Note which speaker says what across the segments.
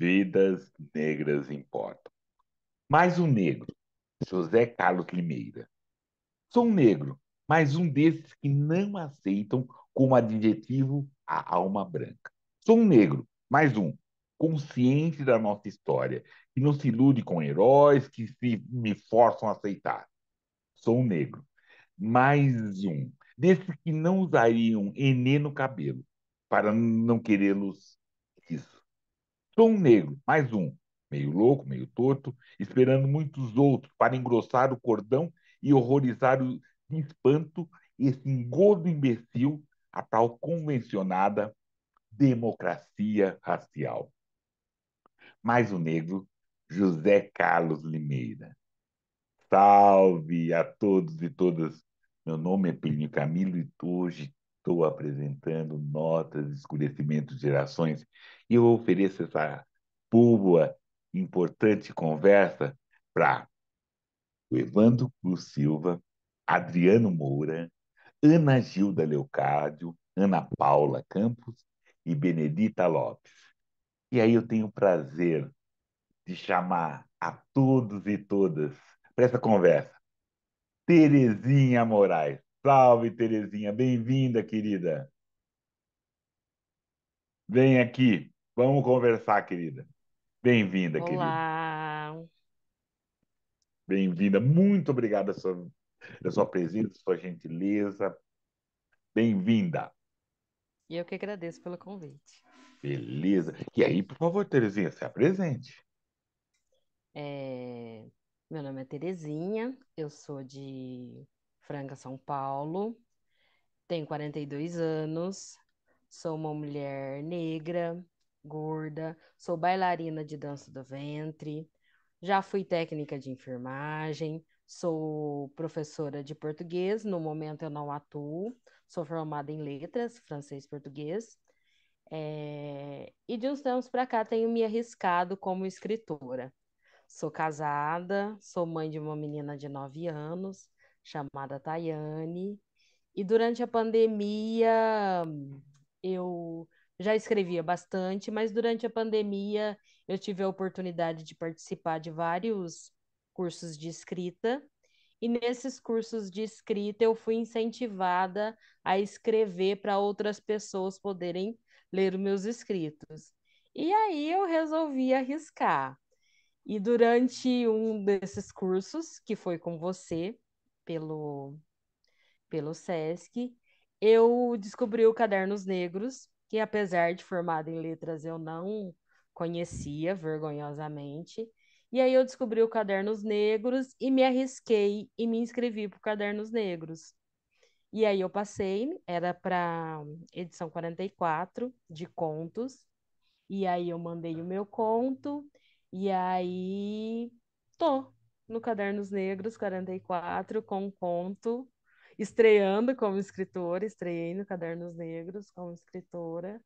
Speaker 1: Vidas negras importam. Mais um negro, José Carlos Limeira. Sou um negro, mas um desses que não aceitam como adjetivo a alma branca. Sou um negro, mais um, consciente da nossa história, que não se ilude com heróis que me forçam a aceitar. Sou um negro, mais um, desses que não usariam enê no cabelo, para não querê-los isso. Sou um negro, mais um, meio louco, meio torto, esperando muitos outros para engrossar o cordão e horrorizar de espanto esse engodo imbecil, a tal convencionada democracia racial. Mais um negro, José Carlos Limeira. Salve a todos e todas. Meu nome é Pelinho Camilo e hoje estou apresentando Notas de Escurecimento de Gerações e eu ofereço essa boa, importante conversa para o Evandro Cruz Silva, Adriano Moura, Ana Gilda Leocádio, Ana Paula Campos e Benedita Lopes. E aí eu tenho o prazer de chamar a todos e todas para essa conversa. Terezinha Moraes. Salve, Terezinha. Bem-vinda, querida. Vem aqui. Vamos conversar, querida. Bem-vinda, querida.
Speaker 2: Olá,
Speaker 1: Bem-vinda. Muito obrigada da sua presença, sua gentileza. Bem-vinda.
Speaker 2: e eu que agradeço pelo convite.
Speaker 1: Beleza. E aí, por favor, Terezinha, se apresente.
Speaker 2: É, Meu nome é Terezinha, eu sou de Franca, São Paulo, tenho 42 anos, sou uma mulher negra, gorda, sou bailarina de dança do ventre, já fui técnica de enfermagem, sou professora de português, no momento eu não atuo, sou formada em letras, francês e português. E de uns tempos para cá tenho me arriscado como escritora. Sou casada, sou mãe de uma menina de 9 anos, chamada Tayane. E durante a pandemia eu já escrevia bastante, mas durante a pandemia eu tive a oportunidade de participar de vários cursos de escrita. E nesses cursos de escrita eu fui incentivada a escrever para outras pessoas poderem ler os meus escritos. E aí eu resolvi arriscar. E durante um desses cursos, que foi com você, pelo, pelo SESC, eu descobri o Cadernos Negros, que apesar de formada em letras, eu não conhecia vergonhosamente. E aí eu descobri o Cadernos Negros e me arrisquei e me inscrevi para o Cadernos Negros. E aí eu passei, era para edição 44 de contos, e aí eu mandei o meu conto, e aí tô no Cadernos Negros 44 com um conto, estreando como escritora, estreiei no Cadernos Negros como escritora,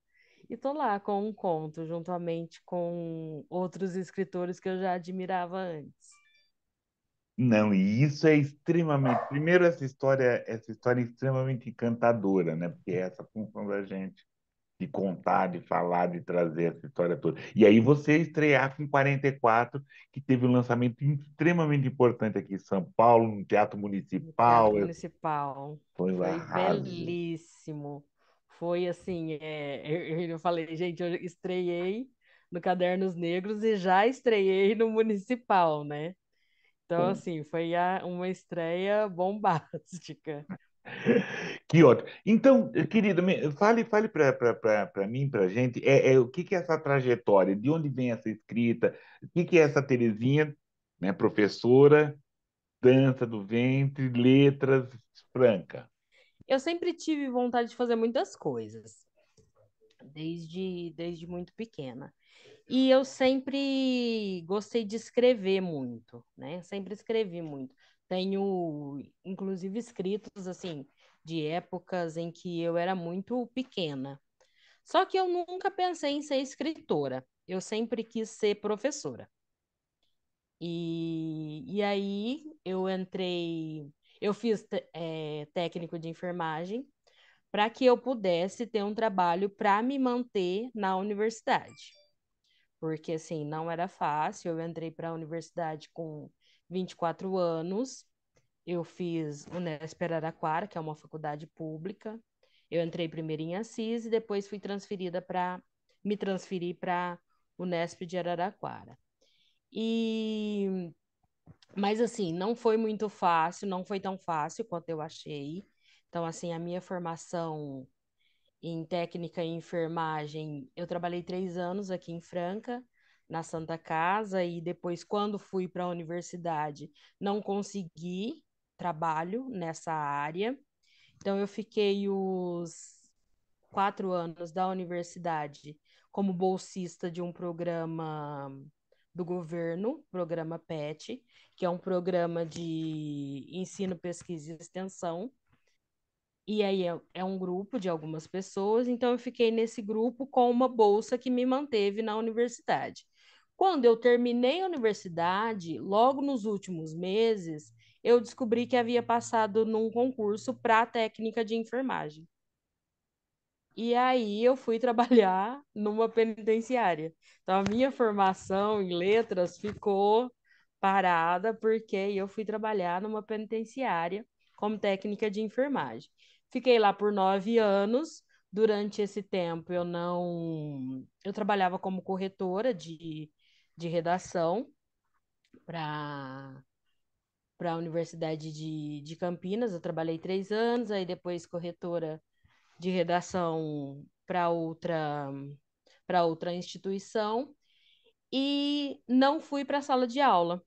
Speaker 2: e tô lá com um conto, juntamente com outros escritores que eu já admirava antes.
Speaker 1: Não, e isso é extremamente. Primeiro, essa história é extremamente encantadora, né? Porque é essa função da gente. De contar, de falar, de trazer essa história toda. E aí você estrear com 44, que teve um lançamento extremamente importante aqui em São Paulo, no Teatro
Speaker 2: No Teatro
Speaker 1: Municipal.
Speaker 2: Municipal.
Speaker 1: Foi um
Speaker 2: Foi
Speaker 1: arraso.
Speaker 2: belíssimo. Foi assim, eu falei, gente, eu estreiei no Cadernos Negros e já estreiei no Municipal, né? Então, assim, foi uma estreia bombástica.
Speaker 1: Que ótimo. Então, querida, fale para mim, para a gente, o que é essa trajetória? De onde vem essa escrita? O que é essa Terezinha, né, professora, dança do ventre, letras, franca?
Speaker 2: Eu sempre tive vontade de fazer muitas coisas, desde muito pequena. E eu sempre gostei de escrever muito, né? Sempre escrevi muito. Tenho, inclusive, escritos, assim, de épocas em que eu era muito pequena. Só que eu nunca pensei em ser escritora. Eu sempre quis ser professora. E aí eu fiz técnico de enfermagem para que eu pudesse ter um trabalho para me manter na universidade. porque assim, não era fácil. Eu entrei para a universidade com 24 anos. Eu fiz Unesp Araraquara, que é uma faculdade pública. Eu entrei primeiro em Assis e depois fui transferida para me transferi para Unesp de Araraquara. E mas assim, não foi muito fácil, não foi tão fácil quanto eu achei. Então, assim, a minha formação em técnica em enfermagem, eu trabalhei 3 anos aqui em Franca, na Santa Casa, e depois, quando fui para a universidade, não consegui trabalho nessa área. Então, eu fiquei os 4 anos da universidade como bolsista de um programa do governo, programa PET, que é um programa de ensino, pesquisa e extensão. E aí é um grupo de algumas pessoas, então eu fiquei nesse grupo com uma bolsa que me manteve na universidade. Quando eu terminei a universidade, logo nos últimos meses, eu descobri que havia passado num concurso para técnica de enfermagem. E aí eu fui trabalhar numa penitenciária. Então a minha formação em letras ficou parada porque eu fui trabalhar numa penitenciária como técnica de enfermagem. Fiquei lá por 9 anos. Durante esse tempo eu não, eu trabalhava como corretora de redação para a Universidade de Campinas. Eu trabalhei 3 anos, aí depois corretora de redação para outra instituição e não fui para a sala de aula.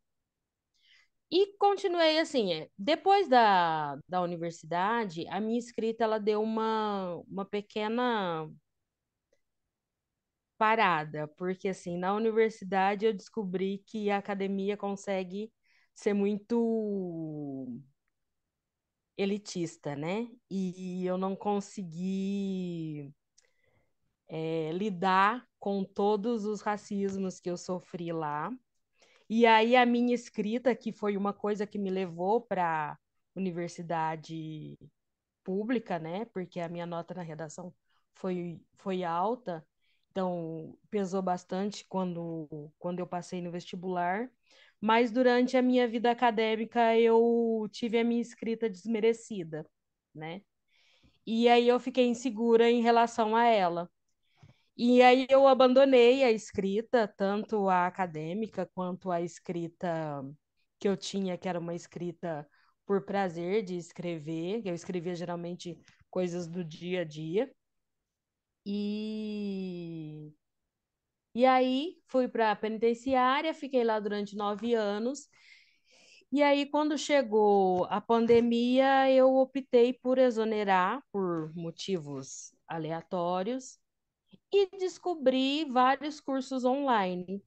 Speaker 2: E continuei assim, depois da universidade, a minha escrita ela deu uma pequena parada, porque assim, na universidade eu descobri que a academia consegue ser muito elitista, né? E eu não consegui lidar com todos os racismos que eu sofri lá. E aí a minha escrita, que foi uma coisa que me levou para universidade pública, né? Porque a minha nota na redação foi alta, então pesou bastante quando eu passei no vestibular. Mas durante a minha vida acadêmica eu tive a minha escrita desmerecida, né? E aí eu fiquei insegura em relação a ela. E aí eu abandonei a escrita, tanto a acadêmica quanto a escrita que eu tinha, que era uma escrita por prazer de escrever. Eu escrevia geralmente coisas do dia a dia. E, e aí fui para a penitenciária, fiquei lá durante 9 anos. E aí, quando chegou a pandemia, eu optei por exonerar por motivos aleatórios e descobri vários cursos online.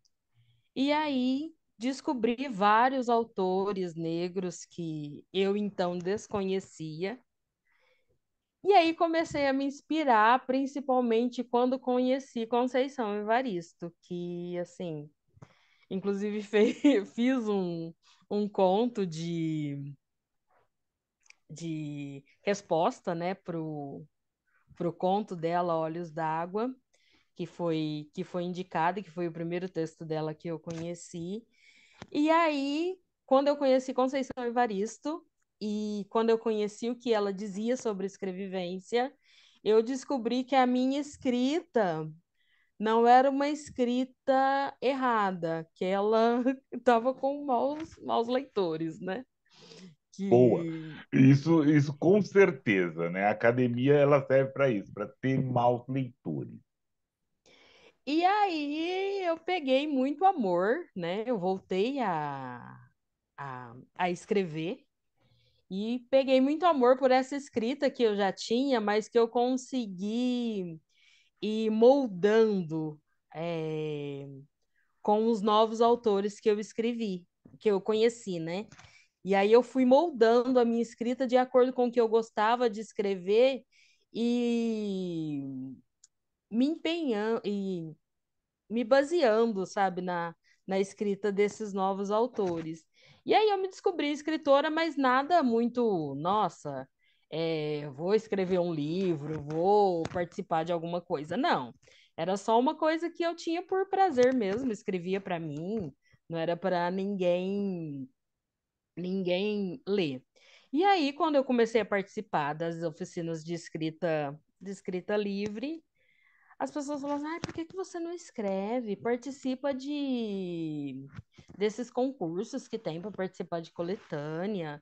Speaker 2: E aí descobri vários autores negros que eu então desconhecia. E aí comecei a me inspirar, principalmente quando conheci Conceição Evaristo, que assim, inclusive fiz um conto de resposta, né, pro conto dela, Olhos d'Água, que foi indicado, que foi o primeiro texto dela que eu conheci. E aí, quando eu conheci Conceição Evaristo e quando eu conheci o que ela dizia sobre escrevivência, eu descobri que a minha escrita não era uma escrita errada, que ela estava com maus leitores, né?
Speaker 1: Boa.
Speaker 2: Que
Speaker 1: Isso com certeza, né? A academia ela serve para isso, para ter maus leitores.
Speaker 2: E aí eu peguei muito amor, né? Eu voltei a escrever e peguei muito amor por essa escrita que eu já tinha, mas que eu consegui ir moldando é, com os novos autores que eu escrevi, que eu conheci, né? E aí eu fui moldando a minha escrita de acordo com o que eu gostava de escrever e me empenhando e me baseando, sabe, na escrita desses novos autores. E aí eu me descobri escritora, mas nada muito, nossa, vou escrever um livro, vou participar de alguma coisa. Não. Era só uma coisa que eu tinha por prazer mesmo, escrevia para mim, não era para ninguém ler. E aí, quando eu comecei a participar das oficinas de escrita livre, as pessoas falam assim, por que que você não escreve? Participa desses concursos que tem para participar de coletânea.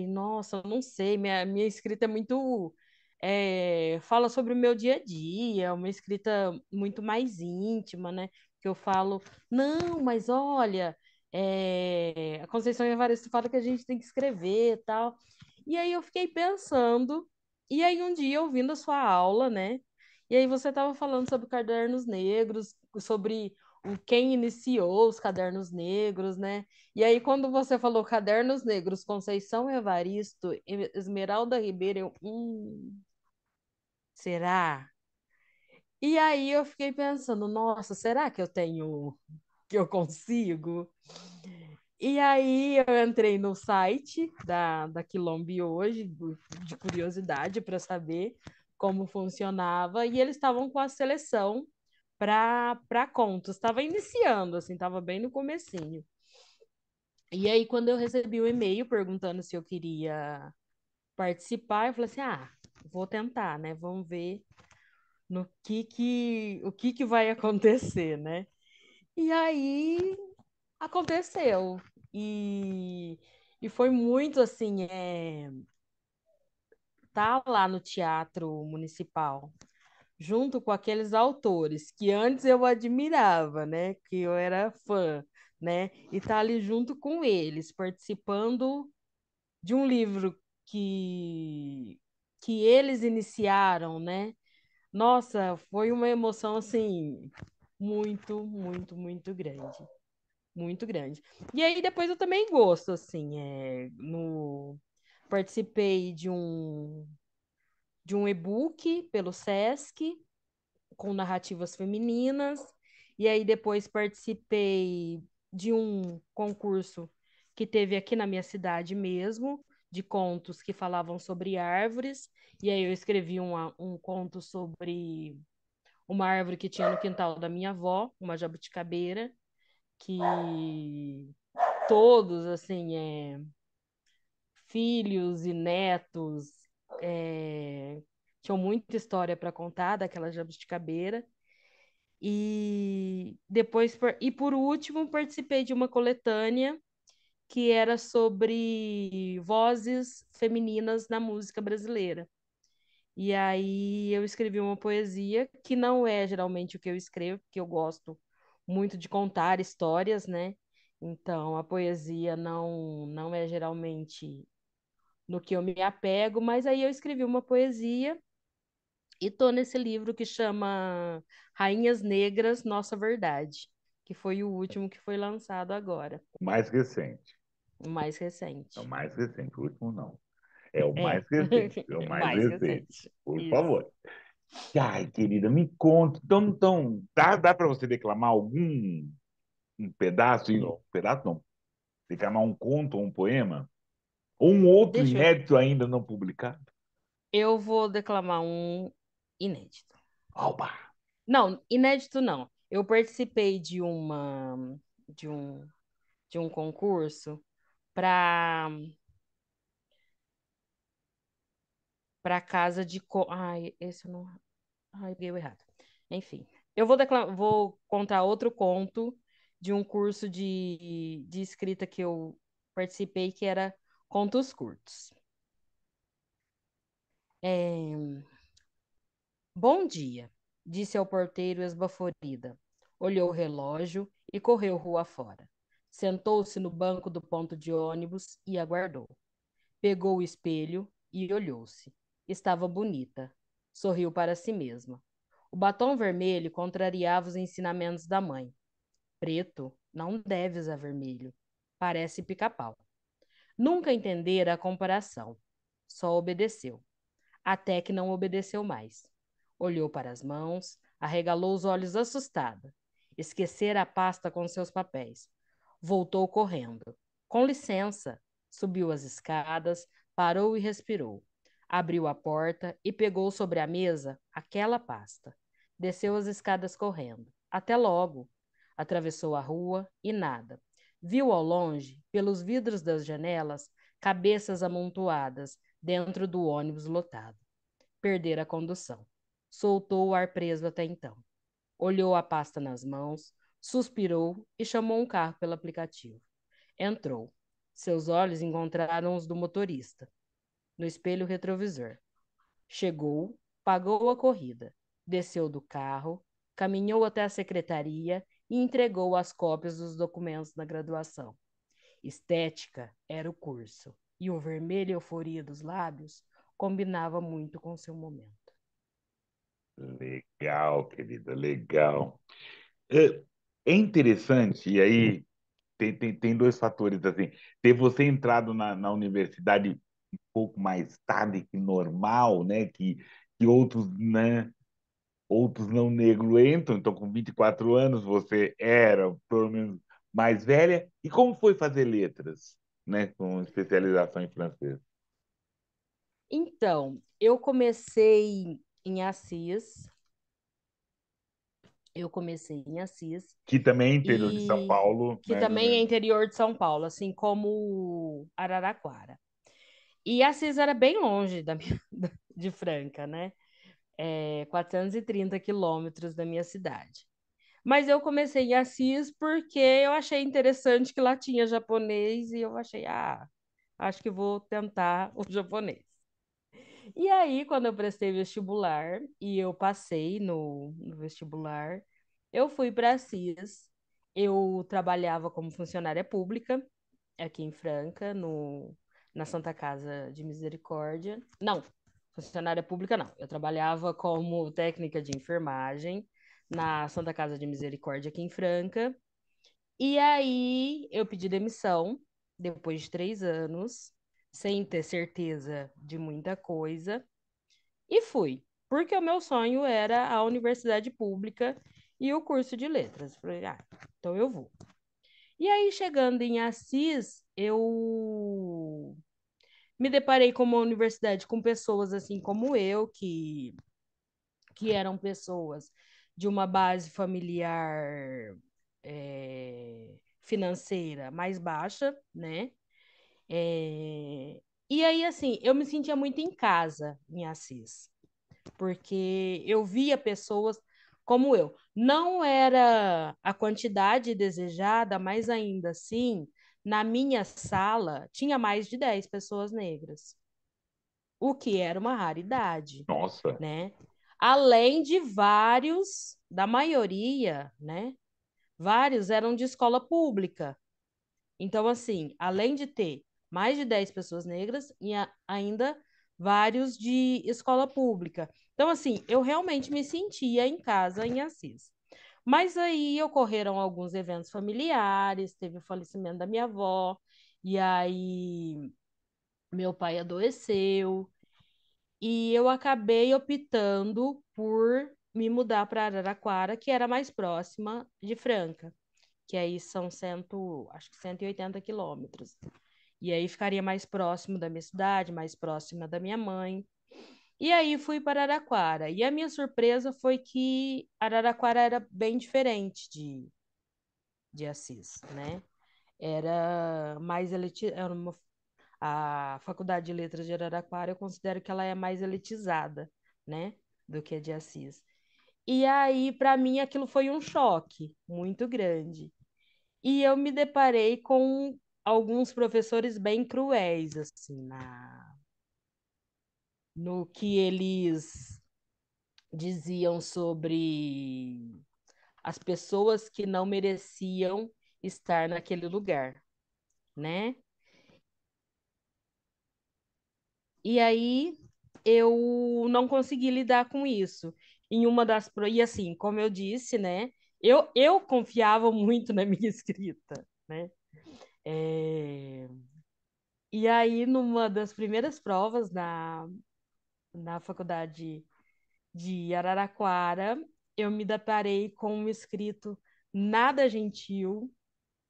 Speaker 2: Nossa, eu não sei, minha escrita é muito... fala sobre o meu dia a dia, uma escrita muito mais íntima, né? Que eu falo, não, mas olha, a Conceição Evaristo fala que a gente tem que escrever e tal. E aí eu fiquei pensando, e aí um dia, ouvindo a sua aula, né? E aí você estava falando sobre cadernos negros, sobre quem iniciou os cadernos negros, né? E aí quando você falou cadernos negros, Conceição Evaristo, Esmeralda Ribeiro, será? E aí eu fiquei pensando, nossa, será que eu consigo? E aí eu entrei no site da Quilombe hoje, de curiosidade, para saber como funcionava, e eles estavam com a seleção para contos. Estava iniciando, assim, estava bem no comecinho. E aí, quando eu recebi o e-mail perguntando se eu queria participar, eu falei assim, vou tentar, né? Vamos ver no o que vai acontecer, né? E aí aconteceu. E, e foi muito assim, tá lá no Teatro Municipal, junto com aqueles autores que antes eu admirava, né? Que eu era fã, né? E tá ali junto com eles, participando de um livro que eles iniciaram, né? Nossa, foi uma emoção assim muito, muito, muito grande. Muito grande. E aí depois eu também gosto, assim, participei de um e-book pelo Sesc com narrativas femininas, e aí depois participei de um concurso que teve aqui na minha cidade mesmo, de contos que falavam sobre árvores, e aí eu escrevi um conto sobre uma árvore que tinha no quintal da minha avó, uma jabuticabeira, que todos, assim, filhos e netos, é, tinham muita história para contar daquela jabuticabeira. E depois, e por último, participei de uma coletânea que era sobre vozes femininas na música brasileira. E aí eu escrevi uma poesia que não é geralmente o que eu escrevo, porque eu gosto muito de contar histórias, né? Então a poesia não é geralmente no que eu me apego, mas aí eu escrevi uma poesia e tô nesse livro que chama Rainhas Negras, Nossa Verdade, que foi o último que foi lançado agora,
Speaker 1: O mais recente.
Speaker 2: o mais
Speaker 1: É o
Speaker 2: recente.
Speaker 1: mais recente. O último não. É o
Speaker 2: É,
Speaker 1: mais recente. É o
Speaker 2: o
Speaker 1: mais
Speaker 2: mais
Speaker 1: recente.
Speaker 2: recente.
Speaker 1: Por
Speaker 2: Isso.
Speaker 1: favor. Ai, querida, me conta. Então dá para você declamar algum um pedaço? Um pedaço não. Declamar um conto ou um poema? Ou um outro
Speaker 2: Deixa eu.
Speaker 1: inédito ainda não publicado?
Speaker 2: Eu vou declamar um inédito.
Speaker 1: Oba!
Speaker 2: Não, inédito não. Eu participei de um de um concurso para casa de ai, esse eu não, ai, peguei o errado. Enfim, vou contar outro conto de um curso de escrita que eu participei que era contos curtos. É, Bom dia, disse ao porteiro esbaforida. Olhou o relógio e correu rua fora. Sentou-se no banco do ponto de ônibus e aguardou. Pegou o espelho e olhou-se. Estava bonita. Sorriu para si mesma. O batom vermelho contrariava os ensinamentos da mãe. Preto não deve usar vermelho. Parece pica-pau. Nunca entendera a comparação. Só obedeceu até que não obedeceu mais. Olhou para as mãos, arregalou os olhos assustada. Esquecera a pasta com seus papéis. Voltou correndo. Com licença, subiu as escadas, parou e respirou. Abriu a porta e pegou sobre a mesa aquela pasta. Desceu as escadas correndo. Até logo. Atravessou a rua e nada. Viu ao longe, pelos vidros das janelas, cabeças amontoadas dentro do ônibus lotado. Perdera a condução. Soltou o ar preso até então. Olhou a pasta nas mãos, suspirou e chamou um carro pelo aplicativo. Entrou. Seus olhos encontraram os do motorista, no espelho retrovisor. Chegou, pagou a corrida, desceu do carro, caminhou até a secretaria e entregou as cópias dos documentos da graduação. Estética era o curso, e o vermelho e euforia dos lábios combinava muito com seu momento.
Speaker 1: Legal, querida, legal. É, é interessante, e aí tem dois fatores, assim, ter você entrado na universidade um pouco mais tarde que normal, né, que outros, né, outros não negros entram, então com 24 anos você era, pelo menos, mais velha. E como foi fazer letras, né, com especialização em francês?
Speaker 2: Então, eu comecei em Assis, eu comecei em Assis,
Speaker 1: Que também é interior de São
Speaker 2: e
Speaker 1: Paulo,
Speaker 2: que
Speaker 1: né,
Speaker 2: também é interior de São Paulo, assim como Araraquara. E Assis era bem longe de Franca, né? 430 quilômetros da minha cidade. Mas eu comecei em Assis porque eu achei interessante que lá tinha japonês e eu achei, acho que vou tentar o japonês. E aí, quando eu prestei vestibular e eu passei no vestibular, eu fui para Assis. Eu trabalhava como funcionária pública aqui em Franca, na Santa Casa de Misericórdia. Não, funcionária pública não. Eu trabalhava como técnica de enfermagem na Santa Casa de Misericórdia aqui em Franca. E aí eu pedi demissão depois de 3 anos, sem ter certeza de muita coisa, e fui. Porque o meu sonho era a universidade pública e o curso de letras. Falei, então eu vou. E aí, chegando em Assis, eu me deparei com uma universidade com pessoas assim como eu, que eram pessoas de uma base familiar financeira mais baixa, né? É, e aí, assim, eu me sentia muito em casa em Assis, porque eu via pessoas como eu. Não era a quantidade desejada, mas ainda assim, na minha sala tinha mais de 10 pessoas negras, o que era uma raridade,
Speaker 1: nossa,
Speaker 2: né? Além de vários, da maioria, né? Vários eram de escola pública. Então, assim, além de ter mais de 10 pessoas negras, e ainda vários de escola pública. Então, assim, eu realmente me sentia em casa em Assis. Mas aí ocorreram alguns eventos familiares, teve o falecimento da minha avó, e aí meu pai adoeceu, e eu acabei optando por me mudar para Araraquara, que era mais próxima de Franca, que aí são acho que 180 quilômetros. E aí ficaria mais próximo da minha cidade, mais próxima da minha mãe. E aí fui para Araraquara. E a minha surpresa foi que Araraquara era bem diferente de Assis, né? Era mais era a Faculdade de Letras de Araraquara, eu considero que ela é mais elitizada, né, do que a de Assis. E aí, para mim, aquilo foi um choque muito grande. E eu me deparei com alguns professores bem cruéis, assim, no que eles diziam sobre as pessoas que não mereciam estar naquele lugar, né? E aí eu não consegui lidar com isso. E assim, como eu disse, né? Eu confiava muito na minha escrita, né? É, E aí, numa das primeiras provas na faculdade de Araraquara, eu me deparei com um escrito nada gentil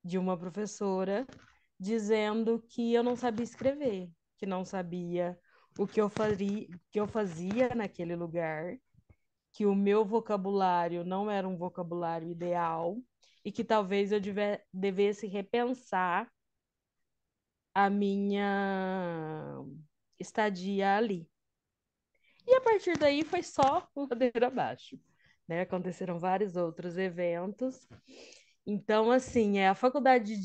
Speaker 2: de uma professora dizendo que eu não sabia escrever, que não sabia o que eu fazia naquele lugar que o meu vocabulário não era um vocabulário ideal e que talvez eu devesse repensar a minha estadia ali. E a partir daí foi só ladeira abaixo, né? Aconteceram vários outros eventos. Então, assim, é a faculdade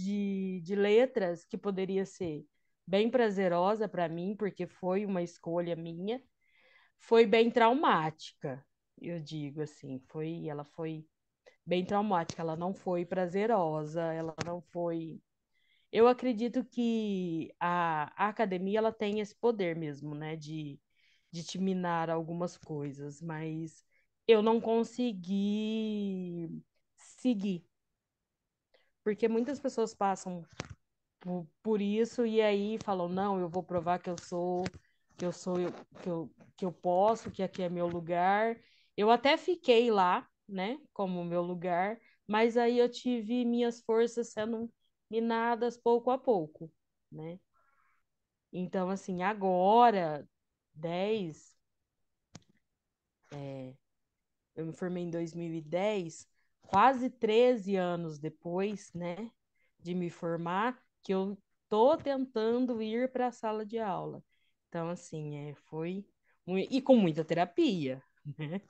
Speaker 2: de letras, que poderia ser bem prazerosa para mim, porque foi uma escolha minha, foi bem traumática, eu digo assim, ela foi bem traumática, ela não foi prazerosa, ela não foi. Eu acredito que a academia ela tem esse poder mesmo, né, de te minar algumas coisas, mas eu não consegui seguir, porque muitas pessoas passam por isso e aí falam, não, eu vou provar que eu sou, que eu, que eu posso, que aqui é meu lugar. Eu até fiquei lá, né, como meu lugar, mas aí eu tive minhas forças sendo minadas pouco a pouco, né? Então, assim, agora, 10 eu me formei em 2010, quase 13 anos depois, né, de me formar, que eu tô tentando ir para a sala de aula. Então, assim, foi. E com muita terapia, né?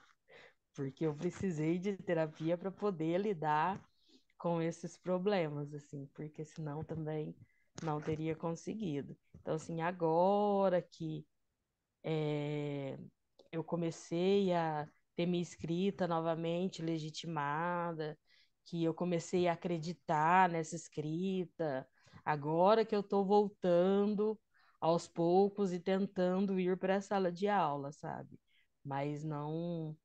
Speaker 2: Porque eu precisei de terapia para poder lidar com esses problemas, assim, porque senão também não teria conseguido. Então, assim, agora que é, eu comecei a ter minha escrita novamente legitimada, que eu comecei a acreditar nessa escrita, agora que eu estou voltando aos poucos e tentando ir para a sala de aula, sabe? Mas não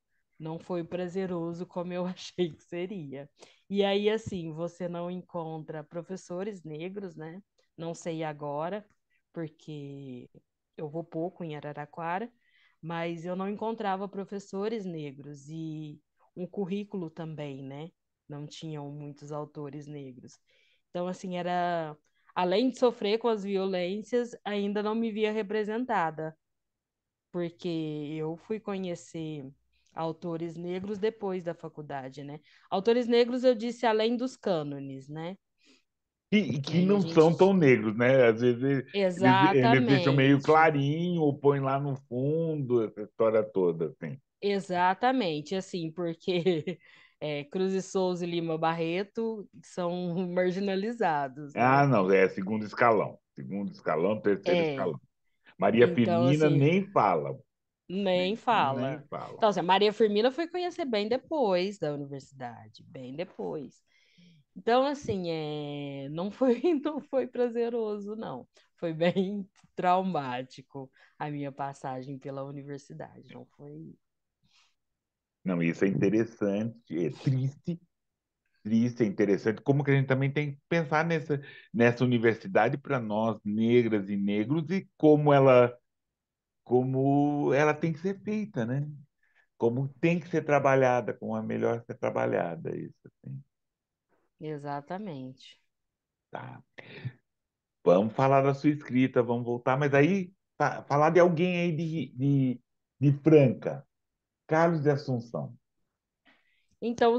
Speaker 2: foi prazeroso como eu achei que seria. E aí, assim, você não encontra professores negros, né? Não sei agora, porque eu vou pouco em Araraquara, mas eu não encontrava professores negros e um currículo também, né? Não tinham muitos autores negros. Então, assim, era. Além de sofrer com as violências, ainda não me via representada, porque eu fui conhecer autores negros depois da faculdade, né? Autores negros, eu disse, além dos cânones, né? Que
Speaker 1: Que
Speaker 2: aí a
Speaker 1: não
Speaker 2: gente
Speaker 1: são tão
Speaker 2: tinha.
Speaker 1: negros, né? Às vezes eles deixam meio
Speaker 2: Exatamente.
Speaker 1: clarinho ou põem lá no fundo, essa história toda, assim.
Speaker 2: Exatamente, assim, porque Cruz e Souza e Lima Barreto são marginalizados,
Speaker 1: Ah,
Speaker 2: né?
Speaker 1: não, é segundo escalão, terceiro
Speaker 2: É,
Speaker 1: escalão. Maria
Speaker 2: então,
Speaker 1: Firmina
Speaker 2: assim,
Speaker 1: nem fala,
Speaker 2: nem
Speaker 1: nem
Speaker 2: fala.
Speaker 1: fala.
Speaker 2: Então, assim, a Maria Firmina foi conhecer bem depois da universidade, bem depois. Então, assim, não foi, não foi prazeroso, não. Foi bem traumático a minha passagem pela universidade, não foi.
Speaker 1: Não, isso é interessante, é triste, é interessante. Como que a gente também tem que pensar nessa universidade para nós, negras e negros, e como ela tem que ser feita, né? Como tem que ser trabalhada, como é melhor ser trabalhada, isso assim.
Speaker 2: Exatamente.
Speaker 1: Tá. Vamos falar da sua escrita, vamos voltar, mas aí falar de alguém aí de Franca, Carlos de Assunção.
Speaker 2: Então,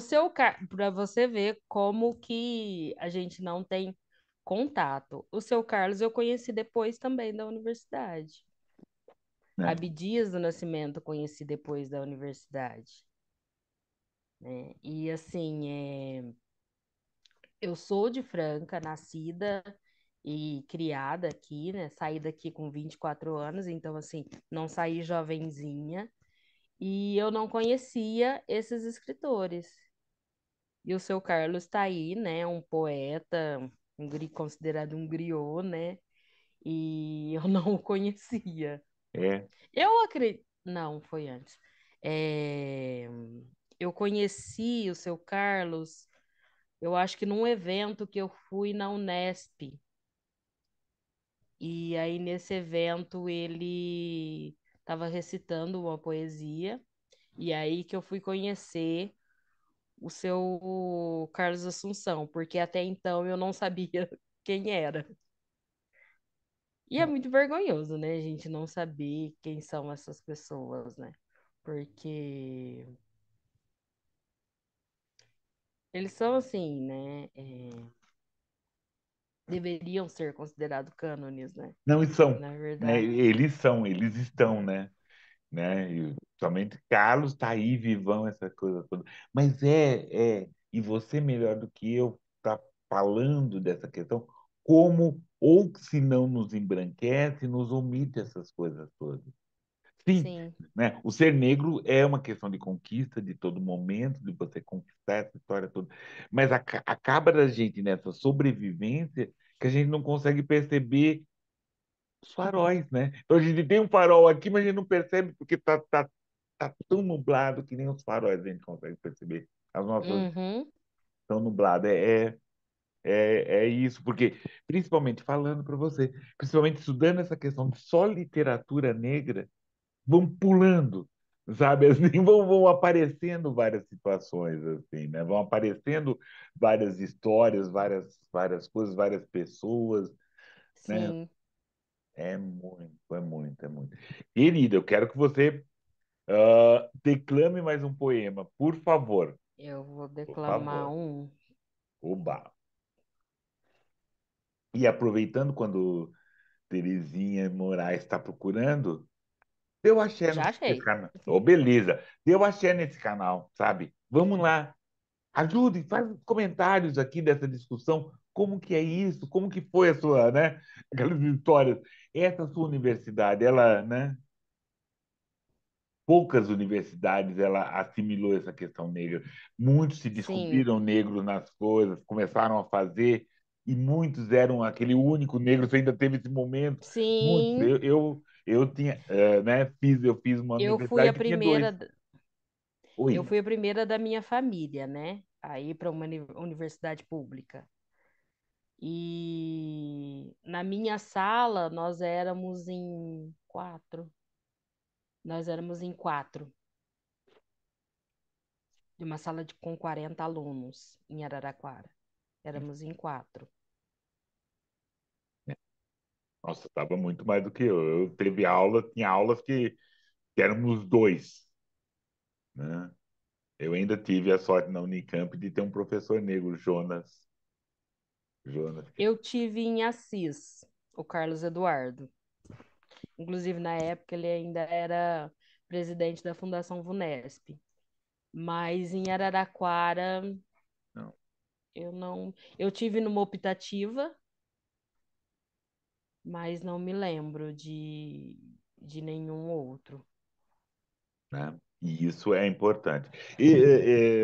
Speaker 2: para você ver como que a gente não tem contato. O seu Carlos eu conheci depois também da universidade.
Speaker 1: Né?
Speaker 2: Abdias do Nascimento eu conheci depois da universidade, né? E assim, eu sou de Franca, nascida e criada aqui, né? Saí daqui com 24 anos, então assim, não saí jovenzinha. E eu não conhecia esses escritores. E o seu Carlos está aí, né? Um poeta, considerado um griot, né? E eu não o conhecia.
Speaker 1: É,
Speaker 2: Eu acredito. Não, foi antes. É, Eu conheci o seu Carlos, eu acho que num evento que eu fui na Unesp. E aí, nesse evento, ele estava recitando uma poesia. E aí que eu fui conhecer o seu Carlos Assunção, porque até então eu não sabia quem era. E é muito vergonhoso, né, a gente não saber quem são essas pessoas, né? porque eles são assim, né? Deveriam ser considerados cânones, né?
Speaker 1: Não, e são,
Speaker 2: Na
Speaker 1: né?
Speaker 2: verdade,
Speaker 1: Eles estão, né? E somente Carlos está aí vivão essa coisa toda. Mas e você melhor do que eu está falando dessa questão, como ou se não nos embranquece, nos omite essas coisas todas. Sim,
Speaker 2: sim,
Speaker 1: né? O ser negro é uma questão de conquista de todo momento, de você conquistar essa história toda. Mas acaba da gente nessa sobrevivência que a gente não consegue perceber os faróis, né? Então a gente tem um farol aqui, mas a gente não percebe porque tá tão nublado que nem os faróis a gente consegue perceber. As nossas
Speaker 2: uhum,
Speaker 1: estão nubladas. É isso, porque, principalmente falando para você, principalmente estudando essa questão de só literatura negra, vão pulando, sabe? Assim, vão aparecendo várias situações, assim, né? Vão aparecendo várias histórias, várias coisas, várias pessoas, né?
Speaker 2: sim.
Speaker 1: É muito, é muito, é muito. Querida, eu quero que você declame mais um poema, por favor.
Speaker 2: Eu vou
Speaker 1: Por
Speaker 2: declamar
Speaker 1: favor.
Speaker 2: um.
Speaker 1: Oba. E aproveitando quando Terezinha Moraes está procurando, deu axé
Speaker 2: Já
Speaker 1: nesse
Speaker 2: achei.
Speaker 1: canal. Ô, beleza. Deu axé nesse canal, sabe? Vamos lá. Ajude, faz comentários aqui dessa discussão. Como que é isso? Como que foi a sua, né? Aquelas histórias. Essa sua universidade, ela, né? Poucas universidades ela assimilou essa questão negra. Muitos se
Speaker 2: Sim,
Speaker 1: descobriram negros nas coisas, começaram a fazer, e muitos eram aquele único negro. Você ainda teve esse momento. Muitos.
Speaker 2: sim.
Speaker 1: Eu tinha, né? Eu fiz uma
Speaker 2: Eu fui a
Speaker 1: universidade que tinha dois.
Speaker 2: primeira, eu
Speaker 1: Oi.
Speaker 2: fui a primeira da minha família, né? A ir para uma universidade pública. E na minha sala nós éramos em quatro. Nós éramos em quatro, de uma sala com 40 alunos em Araraquara. Éramos em quatro.
Speaker 1: Nossa, estava muito mais do que eu. Eu teve aula, tinha aulas que éramos dois, né? Eu ainda tive a sorte na Unicamp de ter um professor negro, Jonas. Jonas.
Speaker 2: Eu tive em Assis, o Carlos Eduardo. Inclusive, na época, ele ainda era presidente da Fundação Vunesp. Mas em Araraquara,
Speaker 1: Não,
Speaker 2: eu não. Eu tive numa optativa, mas não me lembro de nenhum outro.
Speaker 1: né? E isso é importante.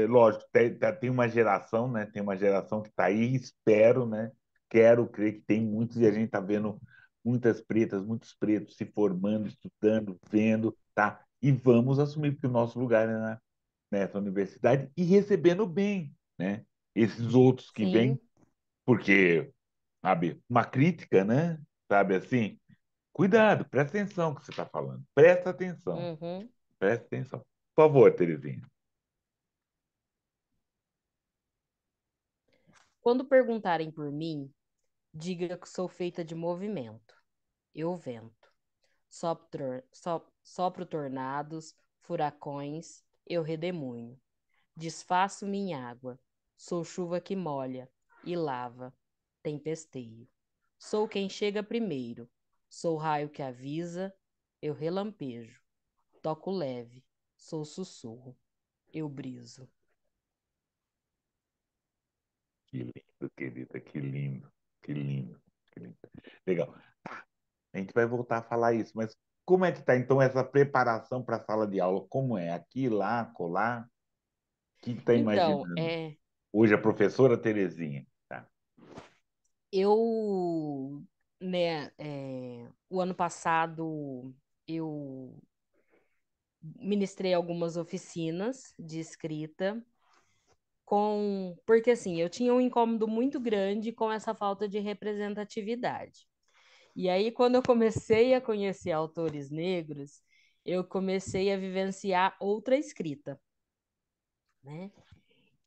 Speaker 1: Lógico, tem uma geração, né? Tem uma geração que está aí, espero, né? Quero crer que tem muitos, e a gente está vendo muitas pretas, muitos pretos se formando, estudando, vendo, tá? E vamos assumir que o nosso lugar é nessa universidade e recebendo bem, né? Esses outros que vêm,
Speaker 2: Sim,
Speaker 1: porque, sabe, uma crítica, né? Sabe assim? Cuidado, presta atenção no que você está falando. Presta atenção.
Speaker 2: uhum.
Speaker 1: Presta atenção. Por favor, Terezinha.
Speaker 2: Quando perguntarem por mim, diga que sou feita de movimento. Eu vento. Sopro tornados, furacões, eu redemoinho. Desfaço-me em água. Sou chuva que molha e lava, tempesteio. Sou quem chega primeiro. Sou raio que avisa, eu relampejo. Toco leve, sou sussurro, eu briso.
Speaker 1: Que lindo, querida, que lindo, que lindo, que lindo. Legal. Tá, a gente vai voltar a falar isso, mas como é que tá então essa preparação para a sala de aula? Como é? Aqui, lá, colar? O que está
Speaker 2: Então,
Speaker 1: imaginando? Hoje a professora Terezinha, tá?
Speaker 2: o ano passado eu ministrei algumas oficinas de escrita porque assim, eu tinha um incômodo muito grande com essa falta de representatividade. E aí, quando eu comecei a conhecer autores negros, eu comecei a vivenciar outra escrita, né?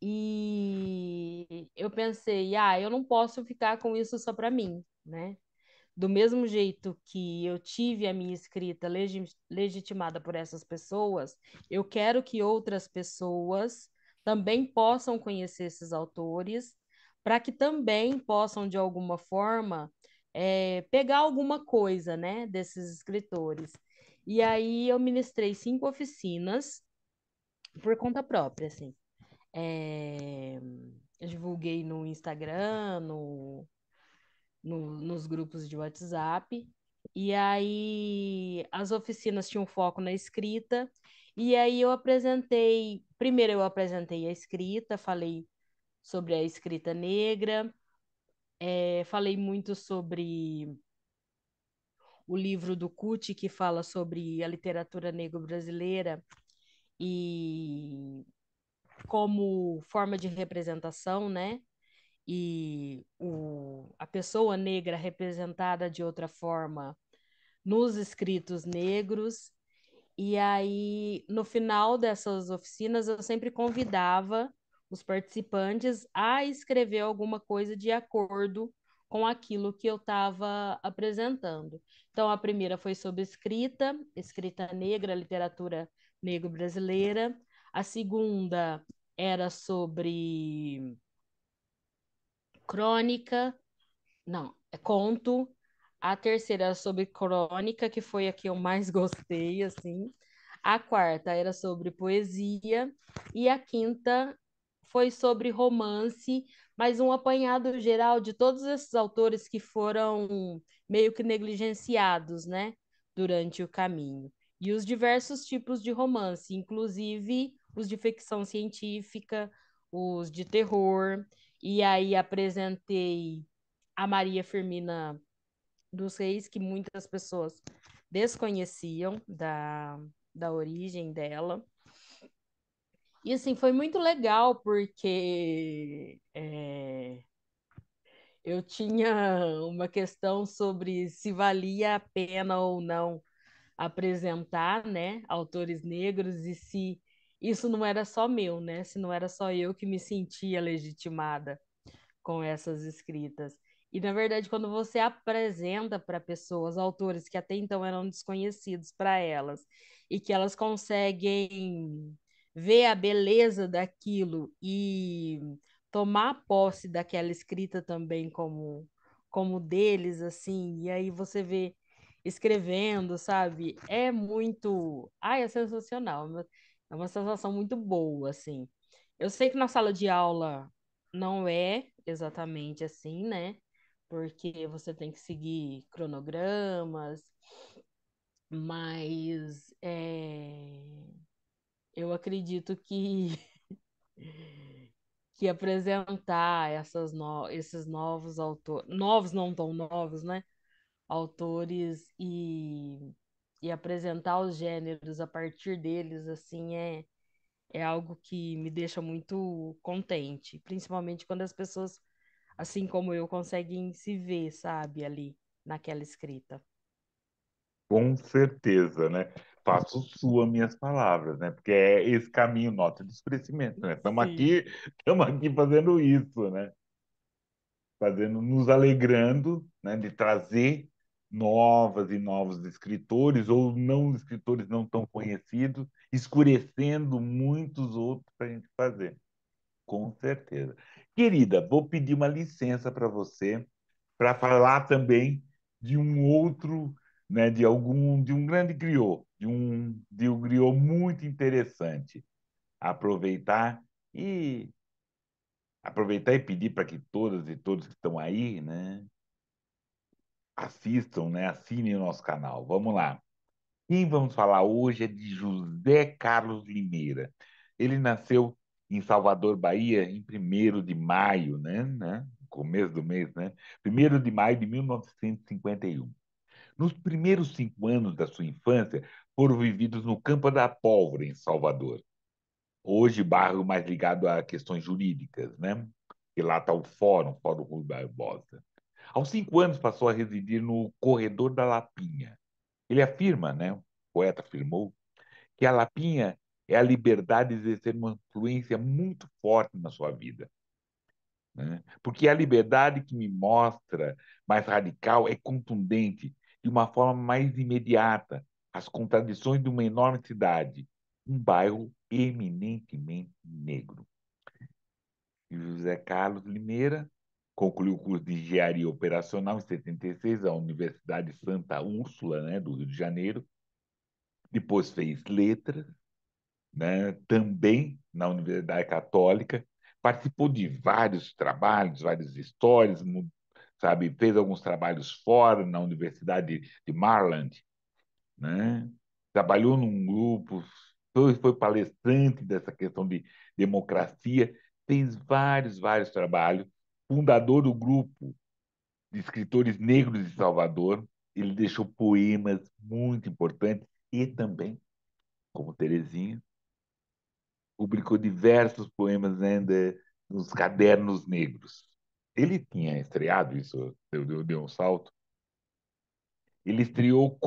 Speaker 2: E eu pensei, eu não posso ficar com isso só para mim, né? do mesmo jeito que eu tive a minha escrita legitimada por essas pessoas, eu quero que outras pessoas também possam conhecer esses autores, para que também possam, de alguma forma, pegar alguma coisa, né, desses escritores. E aí eu ministrei 5 oficinas por conta própria, assim. É, eu divulguei no Instagram, nos grupos de WhatsApp. E aí as oficinas tinham foco na escrita. E aí primeiro eu apresentei a escrita, falei sobre a escrita negra, falei muito sobre o livro do Kuti, que fala sobre a literatura negro-brasileira e como forma de representação, né? E a pessoa negra representada de outra forma nos escritos negros. E aí, no final dessas oficinas, eu sempre convidava os participantes a escrever alguma coisa de acordo com aquilo que eu estava apresentando. Então, a primeira foi sobre escrita, escrita negra, literatura negro-brasileira. A segunda era sobre crônica, não, é conto. A terceira era sobre crônica, que foi a que eu mais gostei, assim. A quarta era sobre poesia. E a quinta foi sobre romance, mas um apanhado geral de todos esses autores que foram meio que negligenciados, né, durante o caminho. E os diversos tipos de romance, inclusive os de ficção científica, os de terror. E aí apresentei a Maria Firmina dos Reis, que muitas pessoas desconheciam da origem dela. E assim, foi muito legal porque eu tinha uma questão sobre se valia a pena ou não apresentar, né, autores negros e se isso não era só meu, né, se não era só eu que me sentia legitimada com essas escritas. E, na verdade, quando você apresenta para pessoas, autores que até então eram desconhecidos para elas, e que elas conseguem ver a beleza daquilo e tomar posse daquela escrita também como deles, assim, e aí você vê escrevendo, sabe? É muito. Ai, é sensacional. É uma sensação muito boa, assim. Eu sei que na sala de aula não é exatamente assim, né? Porque você tem que seguir cronogramas, mas eu acredito que apresentar esses novos autores, novos não tão novos, né? Autores e apresentar os gêneros a partir deles, assim, é algo que me deixa muito contente, principalmente quando as pessoas assim como eu, conseguem se ver, sabe, ali naquela escrita.
Speaker 1: Com certeza, né? Faço sua minhas palavras, né? Porque é esse caminho nosso de crescimento, né?
Speaker 2: Sim,
Speaker 1: Estamos aqui fazendo isso, né? Fazendo, nos alegrando, né? De trazer novas e novos escritores ou não escritores não tão conhecidos, escurecendo muitos outros para a gente fazer. Com certeza. Querida, vou pedir uma licença para você para falar também de um outro, né, de um grande griot, de um griot muito interessante. Aproveitar e aproveitar e pedir para que todas e todos que estão aí, né, assistam, né, assinem o nosso canal. Vamos lá. Quem vamos falar hoje é de José Carlos Limeira. Ele nasceu em Salvador, Bahia, em 1º de maio, né? Começo do mês, né? 1º de maio de 1951. Nos primeiros 5 anos da sua infância, foram vividos no Campo da Pólvora, em Salvador. Hoje, bairro mais ligado a questões jurídicas, né? E lá está o Fórum Rui Barbosa. Aos 5 anos, passou a residir no Corredor da Lapinha. Ele afirma, né? O poeta afirmou, que a Lapinha é a liberdade de exercer uma influência muito forte na sua vida. né? Porque a liberdade que me mostra mais radical é contundente, de uma forma mais imediata, as contradições de uma enorme cidade, um bairro eminentemente negro. E José Carlos Limeira concluiu o curso de engenharia operacional em 76 na Universidade Santa Úrsula, né, do Rio de Janeiro. Depois fez letras, né, também na Universidade Católica. Participou de vários trabalhos, várias histórias, sabe, fez alguns trabalhos fora na Universidade de Maryland, né? Trabalhou num grupo, foi palestrante dessa questão de democracia, fez vários trabalhos, fundador do grupo de escritores negros de Salvador. Ele deixou poemas muito importantes e também, como Terezinha, publicou diversos poemas, né, nos Cadernos Negros. Ele tinha estreado isso, deu um salto. Ele estreou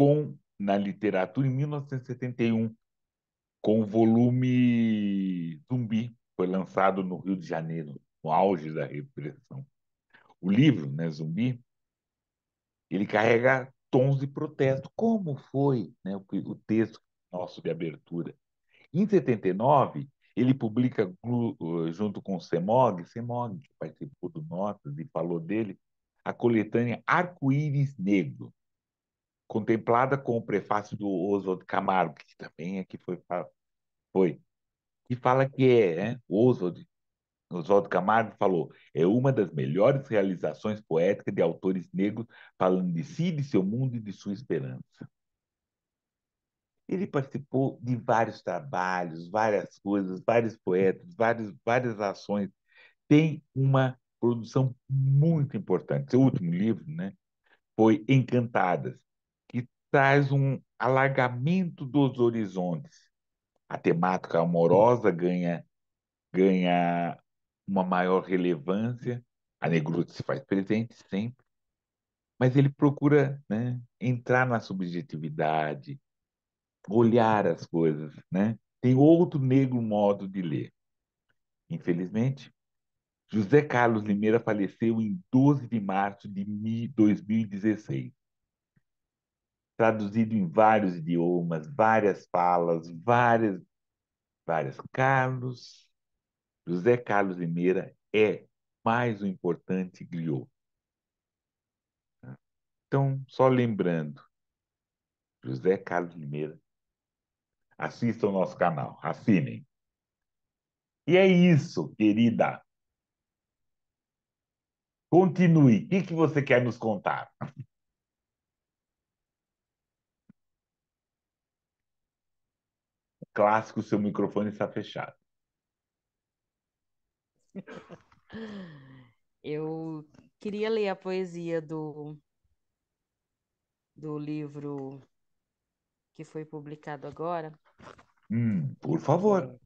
Speaker 1: na literatura em 1971, com o volume Zumbi, foi lançado no Rio de Janeiro, no auge da repressão. O livro, né, Zumbi, ele carrega tons de protesto, como foi, né, o texto nosso de abertura. Em 79, ele publica, junto com o Semog, que participou do Notas e falou dele, a coletânea Arco-Íris Negro, contemplada com o prefácio do Oswald Camargo, que também aqui foi, que fala que Oswald Camargo falou, é uma das melhores realizações poéticas de autores negros falando de si, de seu mundo e de sua esperança. Ele participou de vários trabalhos, várias coisas, vários poetas, várias ações. Tem uma produção muito importante. Seu último livro, né, foi Encantadas, que traz um alargamento dos horizontes. A temática amorosa ganha uma maior relevância. A negritude se faz presente sempre, mas ele procura, né, entrar na subjetividade, olhar as coisas, né? Tem outro negro modo de ler. Infelizmente, José Carlos Limeira faleceu em 12 de março de 2016, traduzido em vários idiomas, várias falas, várias. José Carlos Limeira é mais um importante griot. Então, só lembrando, José Carlos Limeira, assista o nosso canal, assinem. E é isso, querida. Continue. O que você quer nos contar? Clássico, seu microfone está fechado.
Speaker 2: Eu queria ler a poesia do livro que foi publicado agora,
Speaker 1: Por favor,
Speaker 2: é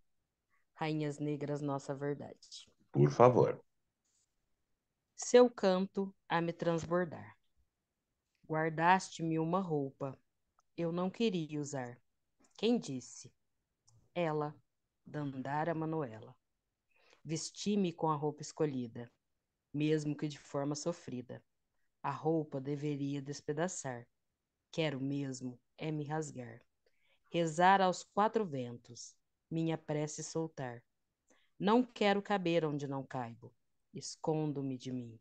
Speaker 2: Rainhas Negras, Nossa Verdade.
Speaker 1: por favor.
Speaker 2: Seu canto a me transbordar. Guardaste-me uma roupa, eu não queria usar. Quem disse? Ela, Dandara Manuela. Vesti-me com a roupa escolhida, mesmo que de forma sofrida. A roupa deveria despedaçar. Quero mesmo é me rasgar. Rezar aos quatro ventos, minha prece soltar. Não quero caber onde não caibo. Escondo-me de mim.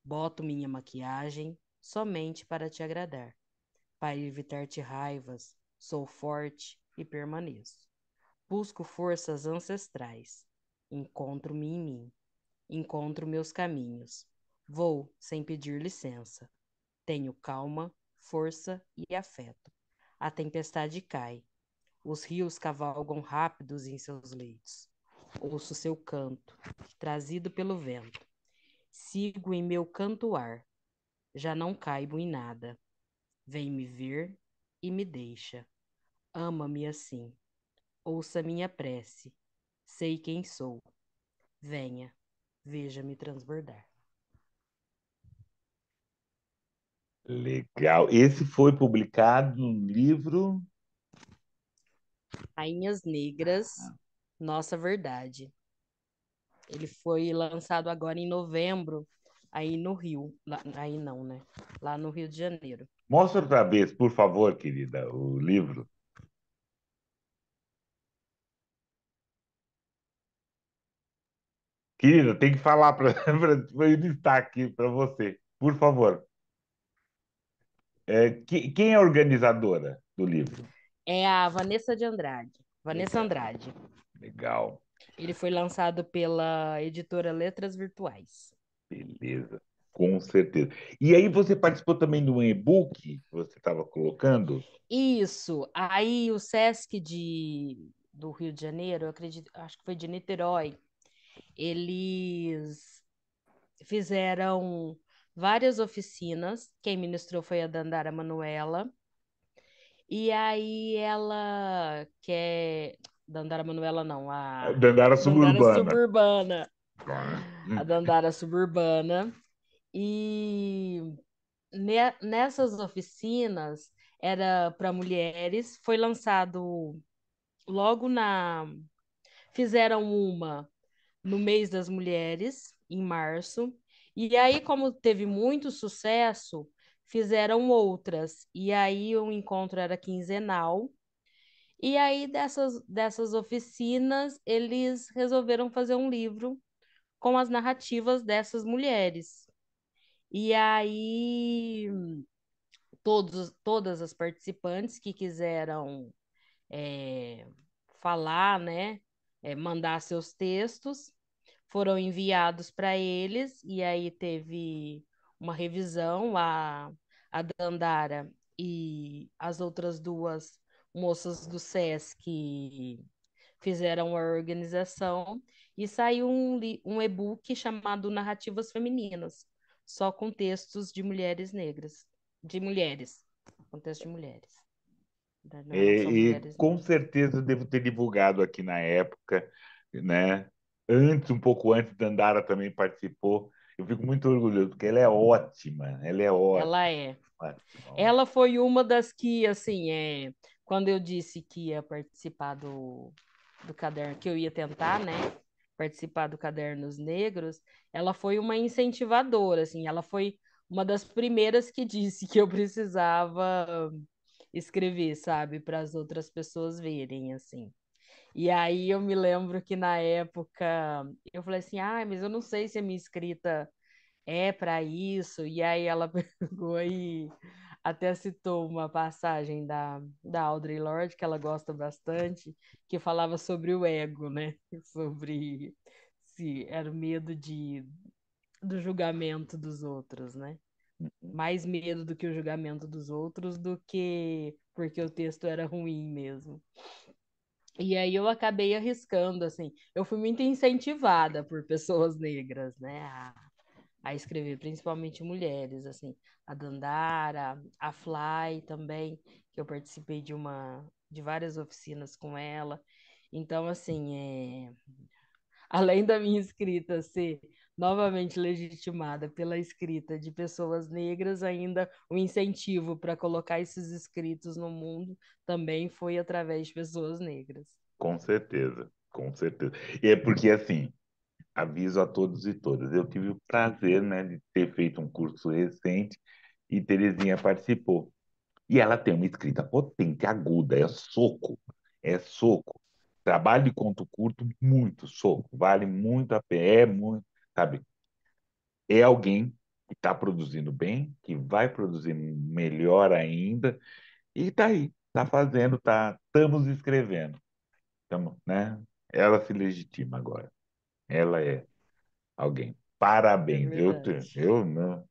Speaker 2: Boto minha maquiagem somente para te agradar. Para evitar-te raivas, sou forte e permaneço. Busco forças ancestrais. Encontro-me em mim. Encontro meus caminhos. Vou sem pedir licença. Tenho calma, força e afeto. A tempestade cai. Os rios cavalgam rápidos em seus leitos. Ouço seu canto, trazido pelo vento. Sigo em meu cantoar. Já não caibo em nada. Vem me ver e me deixa. Ama-me assim. Ouça minha prece. Sei quem sou. Venha, veja-me transbordar.
Speaker 1: Legal. Esse foi publicado no livro.
Speaker 2: Rainhas Negras, Nossa Verdade. Ele foi lançado agora em novembro, aí no Rio. Aí não, né? Lá no Rio de Janeiro.
Speaker 1: Mostra outra vez, por favor, querida, o livro. Querida, tem que falar para ele estar aqui para você, por favor. Quem é a organizadora do livro?
Speaker 2: É a Vanessa de Andrade. Vanessa
Speaker 1: Legal,
Speaker 2: Andrade.
Speaker 1: legal,
Speaker 2: Ele foi lançado pela editora Letras Virtuais.
Speaker 1: beleza, com certeza. E aí você participou também de um e-book que você estava colocando?
Speaker 2: Isso. Aí o Sesc do Rio de Janeiro, eu acredito, acho que foi de Niterói, eles fizeram várias oficinas. Quem ministrou foi a Dandara Manuela. E aí ela quer. Dandara Manuela não, a
Speaker 1: Dandara
Speaker 2: Dandara
Speaker 1: Suburbana.
Speaker 2: Suburbana. A
Speaker 1: Hum.
Speaker 2: Dandara Suburbana. E nessas oficinas era para mulheres. Foi lançado logo na. Fizeram uma no mês das mulheres, em março. E aí, como teve muito sucesso, fizeram outras. E aí o encontro era quinzenal. E aí, dessas oficinas, eles resolveram fazer um livro com as narrativas dessas mulheres. E aí, todas as participantes que quiseram é, falar, né, mandar seus textos, foram enviados para eles, e aí teve uma revisão, a Dandara e as outras duas moças do SESC fizeram a organização, e saiu um e-book chamado Narrativas Femininas, só com textos de mulheres negras, de mulheres, com texto de mulheres. Não são
Speaker 1: E
Speaker 2: mulheres
Speaker 1: com
Speaker 2: negras.
Speaker 1: certeza eu devo ter divulgado aqui na época, né? Antes, um pouco antes, Dandara também participou. Eu fico muito orgulhoso, porque ela é ótima, ela é ótima,
Speaker 2: Ela é.
Speaker 1: ótima, ótima.
Speaker 2: Ela foi uma das que, assim, quando eu disse que ia participar do caderno, que eu ia tentar, né, participar do Cadernos Negros, ela foi uma incentivadora, assim, ela foi uma das primeiras que disse que eu precisava escrever, sabe, para as outras pessoas verem, assim. E aí eu me lembro que na época eu falei assim, ah, mas eu não sei se a minha escrita é para isso. E aí ela pegou e até citou uma passagem da Audre Lorde, que ela gosta bastante, que falava sobre o ego, né? Sobre se era o medo do julgamento dos outros, né? Mais medo do que o julgamento dos outros do que porque o texto era ruim mesmo. E aí eu acabei arriscando, assim, eu fui muito incentivada por pessoas negras, né, a escrever, principalmente mulheres, assim, a Dandara, a Fly também, que eu participei de várias oficinas com ela. Então, assim, além da minha escrita ser novamente legitimada pela escrita de pessoas negras, ainda o incentivo para colocar esses escritos no mundo também foi através de pessoas negras.
Speaker 1: Com certeza, com certeza. E é porque, assim, aviso a todos e todas, eu tive o prazer, né, de ter feito um curso recente e Terezinha participou. E ela tem uma escrita potente, aguda, é soco, é soco. Trabalho de conto curto, muito soco, vale muito a pena, é muito, sabe? É alguém que está produzindo bem, que vai produzir melhor ainda, e está aí, está fazendo, estamos escrevendo, estamos, né? Ela se legitima agora, ela é alguém.
Speaker 2: É
Speaker 1: Parabéns,
Speaker 2: verdade.
Speaker 1: eu não,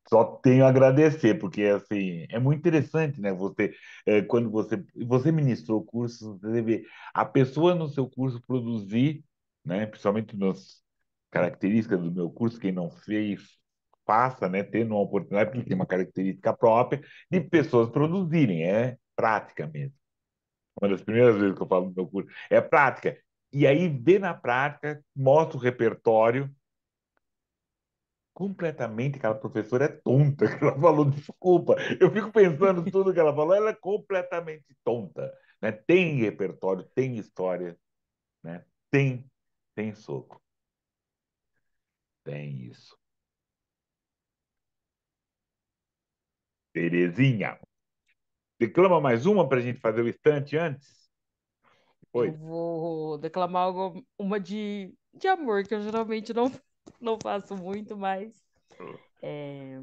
Speaker 1: só tenho a agradecer, porque assim, é muito interessante, né? Quando você ministrou o curso, você vê a pessoa no seu curso produzir, né? Principalmente nas características do meu curso, quem não fez, faça, né? Tendo uma oportunidade, porque tem uma característica própria de pessoas produzirem, é prática mesmo. Uma das primeiras vezes que eu falo do meu curso é prática. E aí, vê na prática, mostra o repertório completamente aquela professora é tonta que ela falou, desculpa, eu fico pensando tudo que ela falou, ela é completamente tonta, né? Tem repertório, tem história, né? Tem soco. Tem isso. Terezinha, declama mais uma para a gente fazer o instante antes?
Speaker 2: Eu
Speaker 1: Foi.
Speaker 2: vou declamar uma de amor, que eu geralmente não faço muito, mas é,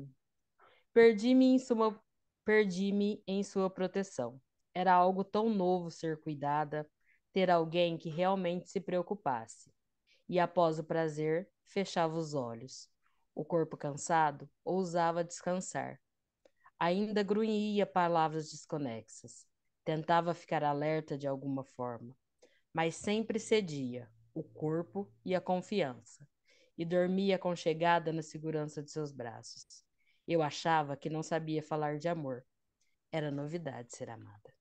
Speaker 2: perdi-me em sua, perdi-me em sua proteção. Era algo tão novo ser cuidada, ter alguém que realmente se preocupasse. E após o prazer, fechava os olhos. O corpo cansado ousava descansar. Ainda grunhia palavras desconexas. Tentava ficar alerta de alguma forma, mas sempre cedia o corpo e a confiança, e dormia aconchegada na segurança de seus braços. Eu achava que não sabia falar de amor. Era novidade ser amada.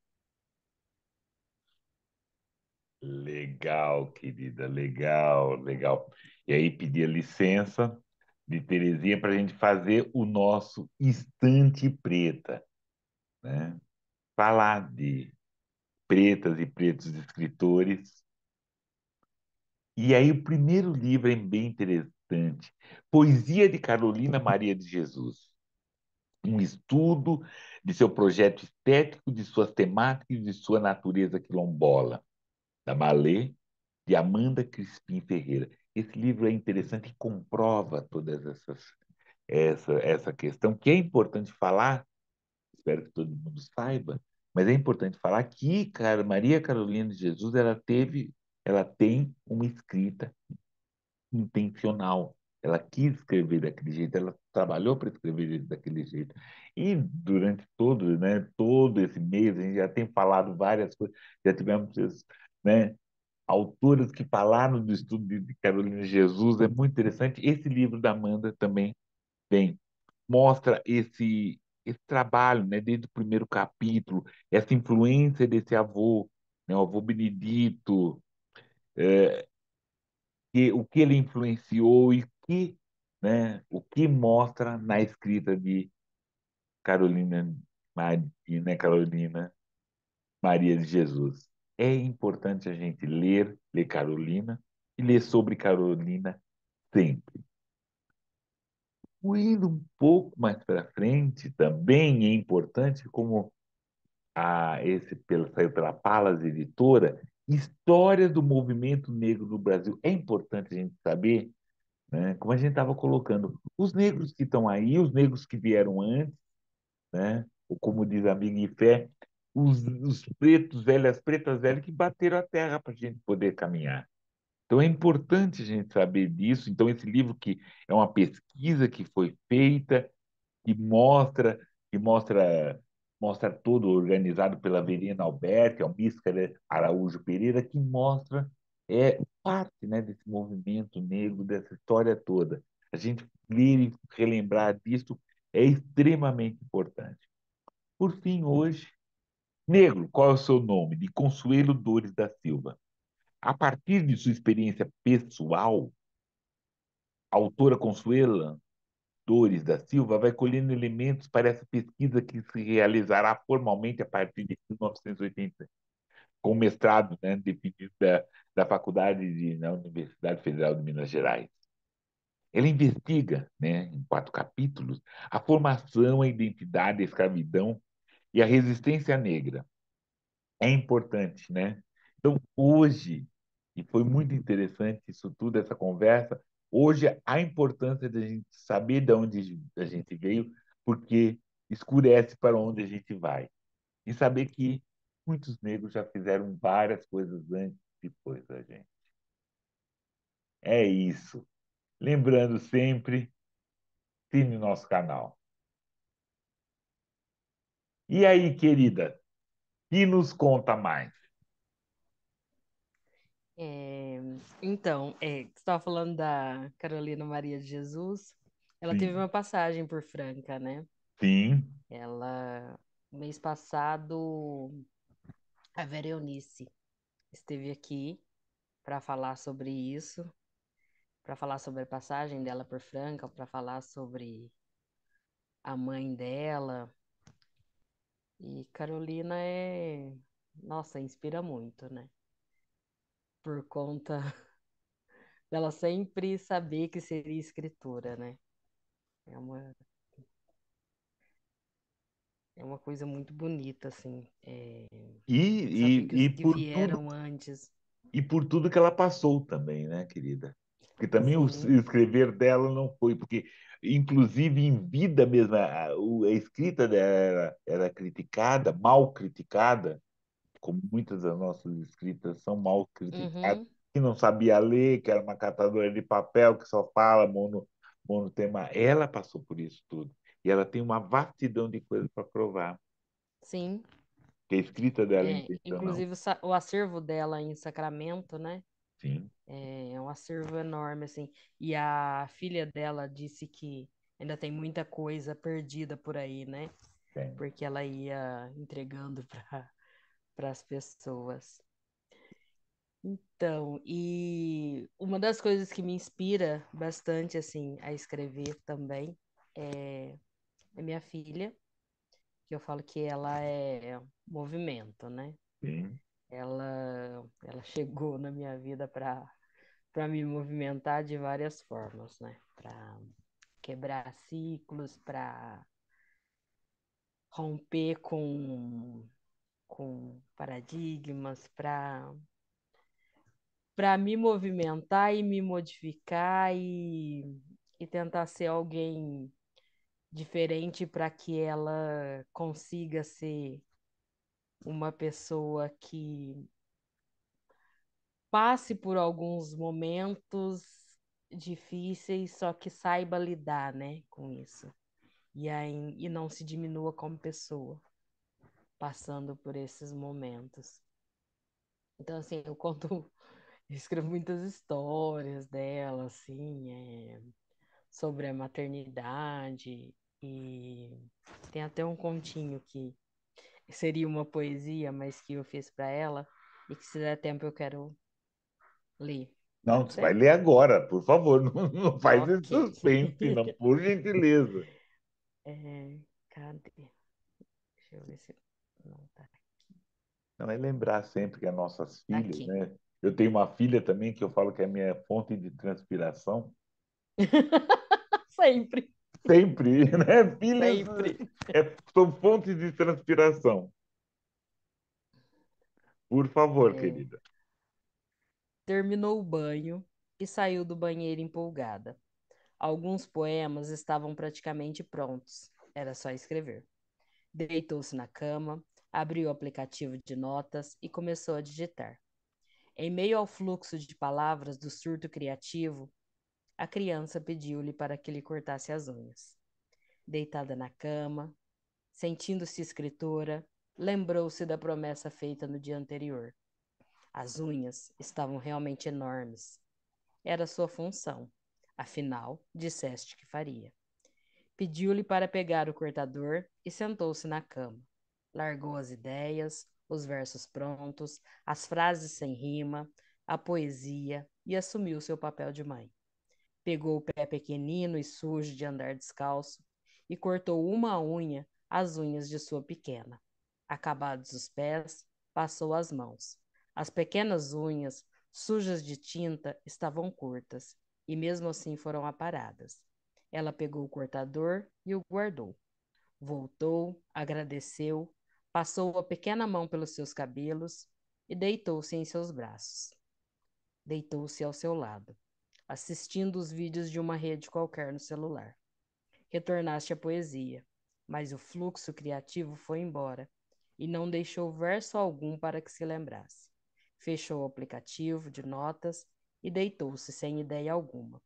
Speaker 1: Legal, querida, legal, legal. E aí pedir licença de Terezinha para a gente fazer o nosso Estante Preta, né? Falar de pretas e pretos escritores. E aí o primeiro livro é bem interessante, Poesia de Carolina Maria de Jesus. Um estudo de seu projeto estético, de suas temáticas e de sua natureza quilombola, da Malê, de Amanda Crispim Ferreira. Esse livro é interessante e comprova todas essa questão, que é importante falar, espero que todo mundo saiba, mas é importante falar que cara, Maria Carolina de Jesus ela tem uma escrita intencional. Ela quis escrever daquele jeito, ela trabalhou para escrever daquele jeito. E durante todo esse mês, a gente já tem falado várias coisas, já tivemos, né, autoras que falaram do estudo de Carolina Jesus, é muito interessante. Esse livro da Amanda também tem, mostra esse trabalho, né, desde o primeiro capítulo, essa influência desse avô, né, o avô Benedito, o que ele influenciou e o que mostra na escrita de Carolina, Carolina Maria de Jesus. É importante a gente ler Carolina e ler sobre Carolina sempre. Indo um pouco mais para frente, também é importante, como saiu pela Palas Editora, História do Movimento Negro no Brasil. É importante a gente saber, né, como a gente estava colocando, os negros que estão aí, os negros que vieram antes, né, ou como diz a amiga Ifé, os pretos velhos, as pretas velhas que bateram a terra para a gente poder caminhar. Então é importante a gente saber disso. Então esse livro que é uma pesquisa que foi feita, que mostra, que mostra, mostra todo organizado pela Verena Alberti, Almíscar Araújo Pereira, que mostra parte, né, desse movimento negro, dessa história toda. A gente ler e relembrar disso é extremamente importante. Por fim, hoje, Negro, qual é o seu nome? De Consuelo Dores da Silva. A partir de sua experiência pessoal, a autora Consuela Dores da Silva vai colhendo elementos para essa pesquisa que se realizará formalmente a partir de 1980, com mestrado, né, definido da na Universidade Federal de Minas Gerais. Ela investiga, né, em 4 capítulos, a formação, a identidade, a escravidão e a resistência negra. É importante, né? Então, hoje, e foi muito interessante isso tudo, essa conversa, hoje a importância da gente saber de onde a gente veio, porque escurece para onde a gente vai. E saber que muitos negros já fizeram várias coisas antes e depois da gente. É isso. Lembrando sempre, assine nosso canal. E aí, querida, que nos conta mais?
Speaker 2: É, então, você estava falando da Carolina Maria de Jesus. Ela teve
Speaker 1: Sim,
Speaker 2: uma passagem por Franca, né?
Speaker 1: sim,
Speaker 2: Ela, mês passado, a Vera Eunice esteve aqui para falar sobre isso, para falar sobre a passagem dela por Franca, para falar sobre a mãe dela. E Carolina nossa, inspira muito, né? Por conta dela sempre saber que seria escritora, né? É uma, é uma coisa muito bonita, assim,
Speaker 1: E,
Speaker 2: saber que
Speaker 1: e,
Speaker 2: os
Speaker 1: e
Speaker 2: que
Speaker 1: por tudo
Speaker 2: vieram antes,
Speaker 1: e por tudo que ela passou também, né, querida? Porque também o
Speaker 2: sim,
Speaker 1: escrever dela não foi, porque, inclusive, em vida mesmo, a escrita dela era criticada, mal criticada, como muitas das nossas escritas são mal criticadas,
Speaker 2: uhum,
Speaker 1: que não sabia ler, que era uma catadora de papel, que só fala monotema. Ela passou por isso tudo. E ela tem uma vastidão de coisas para provar,
Speaker 2: sim.
Speaker 1: que a escrita dela é intencional.
Speaker 2: Inclusive o acervo dela em Sacramento, né?
Speaker 1: Sim,
Speaker 2: É um acervo enorme, assim. E a filha dela disse que ainda tem muita coisa perdida por aí, né?
Speaker 1: tem.
Speaker 2: Porque ela ia entregando para as pessoas. Então, e uma das coisas que me inspira bastante, assim, a escrever também é minha filha, que eu falo que ela é movimento, né?
Speaker 1: Sim.
Speaker 2: Ela chegou na minha vida para me movimentar de várias formas, né? Para quebrar ciclos, para romper com paradigmas, para me movimentar e me modificar e tentar ser alguém diferente para que ela consiga ser uma pessoa que passe por alguns momentos difíceis, só que saiba lidar, né, com isso. E não se diminua como pessoa, passando por esses momentos. Então, assim, eu conto, eu escrevo muitas histórias dela, assim, sobre a maternidade, e tem até um continho que seria uma poesia, mas que eu fiz para ela, e que se der tempo eu quero ler.
Speaker 1: Não,
Speaker 2: Pode
Speaker 1: você vai
Speaker 2: ser?
Speaker 1: ler agora, por favor. Não faz esse
Speaker 2: Ok.
Speaker 1: suspense, não, por gentileza.
Speaker 2: Cadê? Deixa eu ver se. Não tá.
Speaker 1: Não é lembrar sempre que as nossas
Speaker 2: Tá
Speaker 1: filhas,
Speaker 2: aqui.
Speaker 1: né? Eu tenho uma filha também que eu falo que é a minha fonte de transpiração.
Speaker 2: Sempre,
Speaker 1: Sempre, né? Filhos
Speaker 2: sempre.
Speaker 1: são fontes de transpiração. Por favor,
Speaker 2: É,
Speaker 1: querida.
Speaker 2: terminou o banho e saiu do banheiro empolgada. Alguns poemas estavam praticamente prontos, era só escrever. Deitou-se na cama, abriu o aplicativo de notas e começou a digitar. Em meio ao fluxo de palavras do surto criativo, a criança pediu-lhe para que lhe cortasse as unhas. Deitada na cama, sentindo-se escritora, lembrou-se da promessa feita no dia anterior. As unhas estavam realmente enormes. Era sua função. Afinal, disseste que faria. Pediu-lhe para pegar o cortador e sentou-se na cama. Largou as ideias, os versos prontos, as frases sem rima, a poesia e assumiu seu papel de mãe. Pegou o pé pequenino e sujo de andar descalço e cortou uma a unha, as unhas de sua pequena. Acabados os pés, passou as mãos. As pequenas unhas, sujas de tinta, estavam curtas e mesmo assim foram aparadas. Ela pegou o cortador e o guardou. Voltou, agradeceu, passou a pequena mão pelos seus cabelos e deitou-se em seus braços. Deitou-se ao seu lado, assistindo os vídeos de uma rede qualquer no celular. Retornaste à poesia, mas o fluxo criativo foi embora e não deixou verso algum para que se lembrasse. Fechou o aplicativo de notas e deitou-se sem ideia alguma.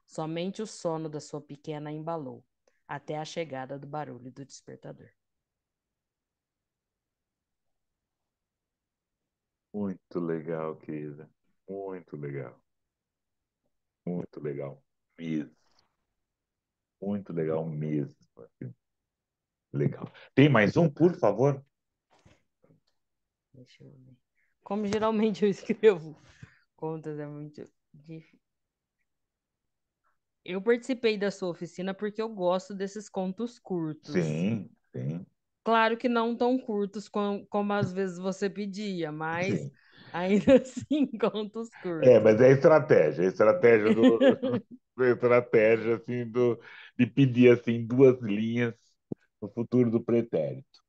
Speaker 2: Somente o sono da sua pequena a embalou, até a chegada do barulho do despertador.
Speaker 1: Muito legal, querida. Muito legal. Muito legal mesmo. Muito legal mesmo. Legal. Tem mais um, por favor?
Speaker 2: Deixa eu ver. Como geralmente eu escrevo contas, é muito difícil. Eu participei da sua oficina porque eu gosto desses contos curtos.
Speaker 1: Sim, sim,
Speaker 2: Claro que não tão curtos como às vezes você pedia, mas
Speaker 1: sim.
Speaker 2: Ainda assim, contos
Speaker 1: É,
Speaker 2: curtos.
Speaker 1: mas é estratégia é estratégia assim de pedir assim duas linhas no futuro do pretérito,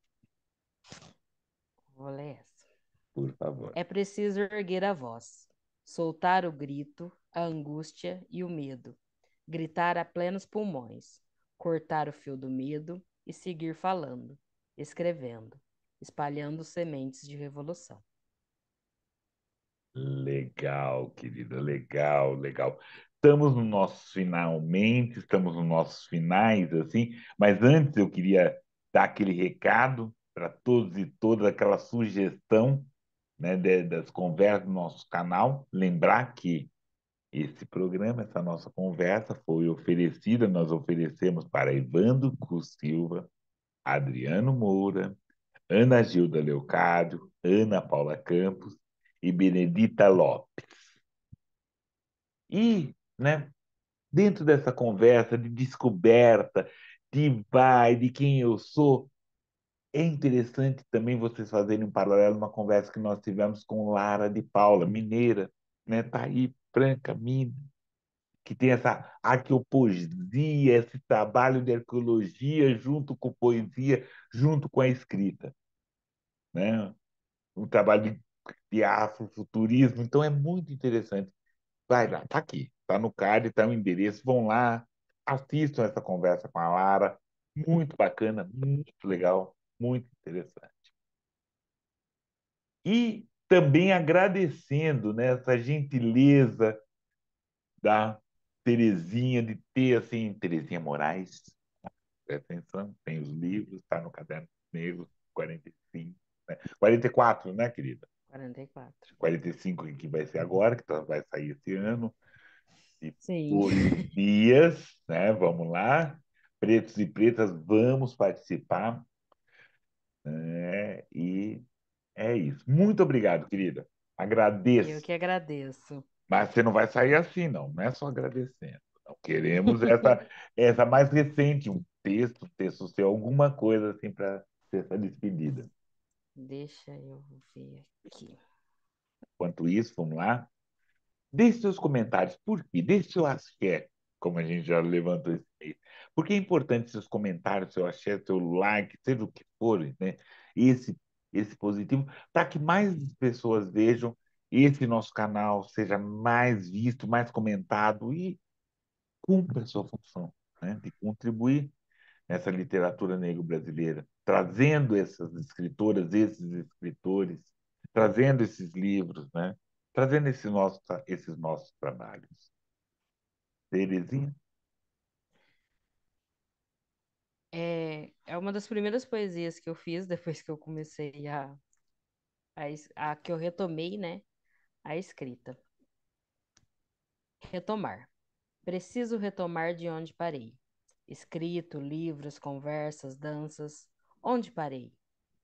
Speaker 2: Vou ler essa.
Speaker 1: por favor.
Speaker 2: É preciso erguer a voz, soltar o grito, a angústia e o medo, gritar a plenos pulmões, cortar o fio do medo e seguir falando, escrevendo, espalhando sementes de revolução.
Speaker 1: Legal, querida, legal, legal. Estamos no nossos finalmente, estamos nos nossos finais, assim, mas antes eu queria dar aquele recado para todos e todas, aquela sugestão, né, das conversas do nosso canal. Lembrar que esse programa, essa nossa conversa foi oferecida, nós oferecemos para Evandro Cruz Silva, Adriano Moura, Ana Gilda Leocádio, Ana Paula Campos e Benedita Lopes. E, né, dentro dessa conversa de descoberta, de quem eu sou, é interessante também vocês fazerem um paralelo uma conversa que nós tivemos com Lara de Paula, mineira, né? Tá aí, Franca, Minas, que tem essa arqueopoesia, esse trabalho de arqueologia junto com poesia, junto com a escrita, né? Um trabalho de afrofuturismo, então é muito interessante. Vai lá, tá aqui, tá no card, tá o endereço, vão lá, assistam essa conversa com a Lara, muito bacana, muito legal, muito interessante. E também agradecendo, né, essa gentileza da Terezinha de ter assim, Terezinha Moraes, presta atenção, tem os livros, está no Caderno Negro 45, né? 44, né, querida?
Speaker 2: 44.
Speaker 1: 45 que vai ser agora, que vai sair esse ano, de
Speaker 2: Sim.
Speaker 1: poesias, né? Vamos lá. Pretos e pretas, vamos participar, né? E é isso. Muito obrigado, querida.
Speaker 2: Eu
Speaker 1: Agradeço.
Speaker 2: que agradeço.
Speaker 1: Mas você não vai sair assim, não. Não é só agradecendo. Não queremos essa mais recente, um texto seu, alguma coisa assim para ser essa despedida.
Speaker 2: Deixa eu ver aqui.
Speaker 1: Enquanto isso, vamos lá. Deixe seus comentários. Por quê? Deixe seu axé, como a gente já levantou esse mês. Porque é importante seus comentários, seu axé, seu like, seja o que for, né? Esse, esse positivo, para que mais pessoas vejam esse nosso canal, seja mais visto, mais comentado e cumpra a sua função, né? De contribuir nessa literatura negro-brasileira, trazendo essas escritoras, esses escritores, trazendo esses livros, né? Trazendo esses nossos trabalhos. Terezinha?
Speaker 2: É uma das primeiras poesias que eu fiz depois que eu comecei a que eu retomei, né, a escrita. Retomar. Preciso retomar de onde parei. Escrito, livros, conversas, danças. Onde parei?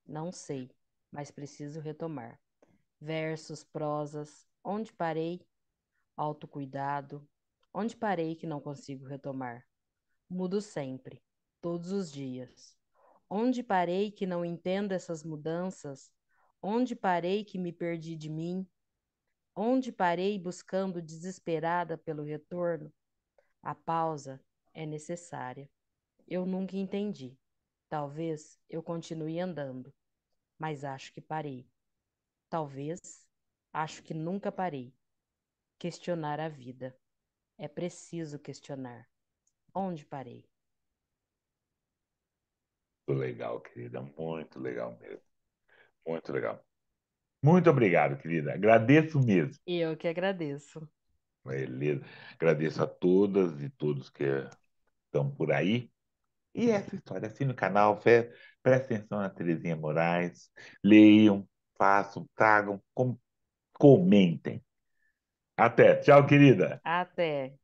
Speaker 2: Não sei, mas preciso retomar. Versos, prosas. Onde parei? Autocuidado. Onde parei que não consigo retomar? Mudo sempre, todos os dias. Onde parei que não entendo essas mudanças? Onde parei que me perdi de mim? Onde parei buscando desesperada pelo retorno? A pausa é necessária. Eu nunca entendi. Talvez eu continue andando, mas acho que parei. Talvez acho que nunca parei. Questionar a vida. É preciso questionar. Onde parei?
Speaker 1: Muito legal, querida. Muito legal mesmo. Muito legal. Muito obrigado, querida. Agradeço mesmo.
Speaker 2: Eu que agradeço.
Speaker 1: Beleza. Agradeço a todas e todos que estão por aí. E essa história, assim no canal, prestem atenção na Terezinha Moraes, leiam, façam, tragam, comentem. Até. Tchau, querida.
Speaker 2: Até.